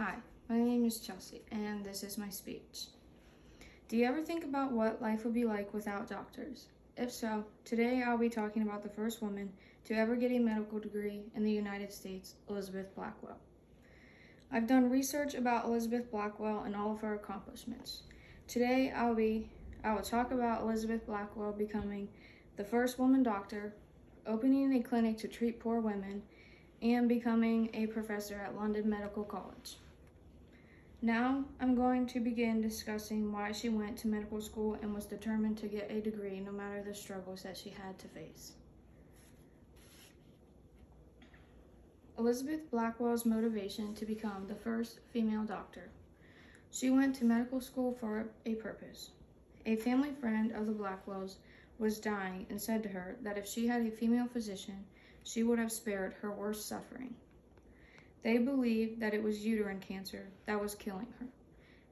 Hi, my name is Chelsea, and this is my speech. Do you ever think about what life would be like without doctors? If so, today I'll be talking about the first woman to ever get a medical degree in the United States, Elizabeth Blackwell. I've done research about Elizabeth Blackwell and all of her accomplishments. Today I will talk about Elizabeth Blackwell becoming the first woman doctor, opening a clinic to treat poor women, and becoming a professor at London Medical College. Now I'm going to begin discussing why she went to medical school and was determined to get a degree no matter the struggles that she had to face. Elizabeth Blackwell's motivation to become the first female doctor. She went to medical school for a purpose. A family friend of the Blackwells was dying and said to her that if she had a female physician, she would have spared her worst suffering. They believed that it was uterine cancer that was killing her,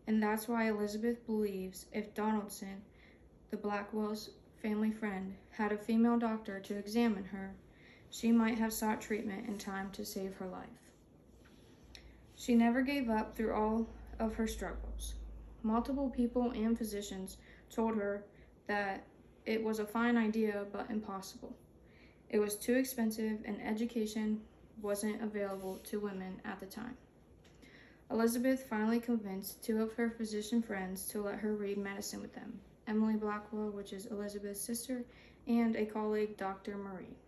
and that's why Elizabeth believes if Donaldson, the Blackwell's family friend, had a female doctor to examine her, she might have sought treatment in time to save her life. She never gave up through all of her struggles. Multiple people and physicians told her that it was a fine idea but impossible. It was too expensive and education wasn't available to women at the time. Elizabeth finally convinced two of her physician friends to let her read medicine with them, Emily Blackwell, which is Elizabeth's sister, and a colleague, Dr. Marie.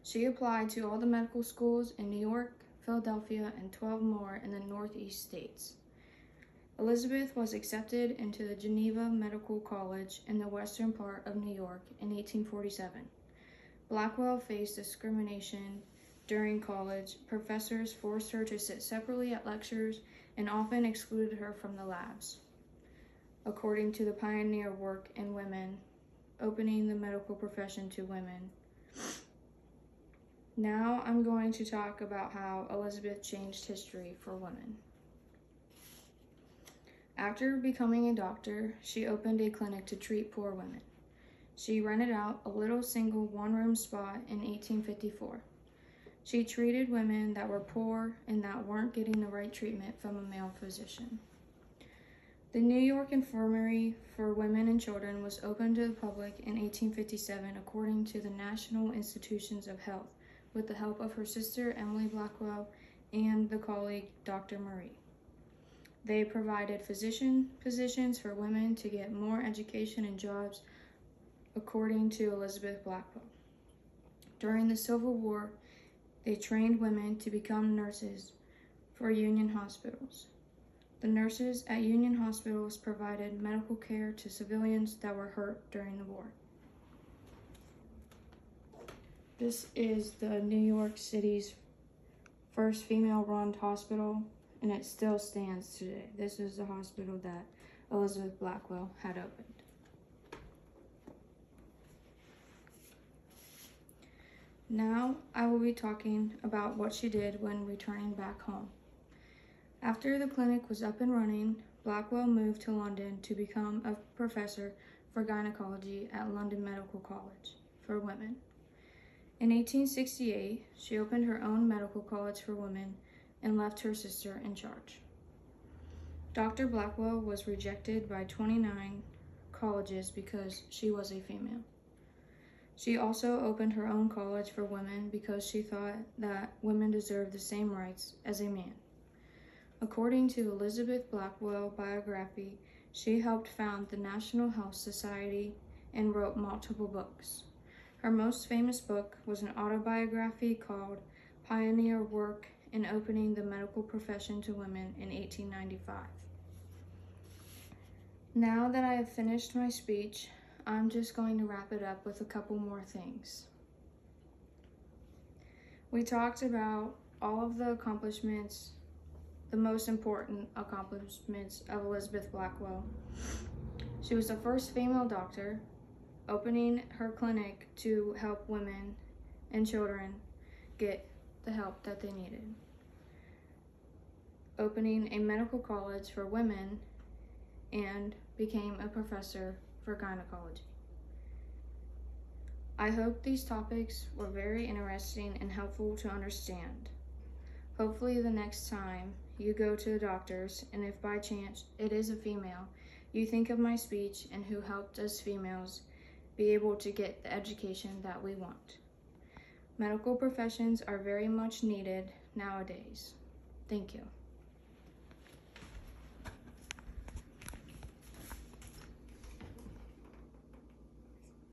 She applied to all the medical schools in New York, Philadelphia, and 12 more in the Northeast states. Elizabeth was accepted into the Geneva Medical College in the western part of New York in 1847. Blackwell faced discrimination during college. Professors forced her to sit separately at lectures and often excluded her from the labs, according to the pioneer work in women, opening the medical profession to women. Now I'm going to talk about how Elizabeth changed history for women. After becoming a doctor, she opened a clinic to treat poor women. She rented out a little single one-room spot in 1854. She treated women that were poor and that weren't getting the right treatment from a male physician. The New York Infirmary for Women and Children was opened to the public in 1857 according to the National Institutions of Health with the help of her sister Emily Blackwell and the colleague Dr. Marie. They provided physician positions for women to get more education and jobs according to Elizabeth Blackwell. During the Civil War, they trained women to become nurses for Union hospitals. The nurses at Union hospitals provided medical care to civilians that were hurt during the war. This is the New York City's first female-run hospital, and it still stands today. This is the hospital that Elizabeth Blackwell had opened. Now I will be talking about what she did when returning back home. After the clinic was up and running, Blackwell moved to London to become a professor for gynecology at London Medical College for women. In 1868, she opened her own medical college for women and left her sister in charge. Dr. Blackwell was rejected by 29 colleges because she was a female. She also opened her own college for women because she thought that women deserved the same rights as a man. According to Elizabeth Blackwell biography, she helped found the National Health Society and wrote multiple books. Her most famous book was an autobiography called Pioneer Work in Opening the Medical Profession to Women in 1895. Now that I have finished my speech, I'm just going to wrap it up with a couple more things. We talked about all of the accomplishments, the most important accomplishments of Elizabeth Blackwell. She was the first female doctor, opening her clinic to help women and children get the help that they needed. Opening a medical college for women and became a professor for gynecology. I hope these topics were very interesting and helpful to understand. Hopefully the next time you go to the doctor's, and if by chance it is a female, you think of my speech and who helped us females be able to get the education that we want. Medical professions are very much needed nowadays. Thank you.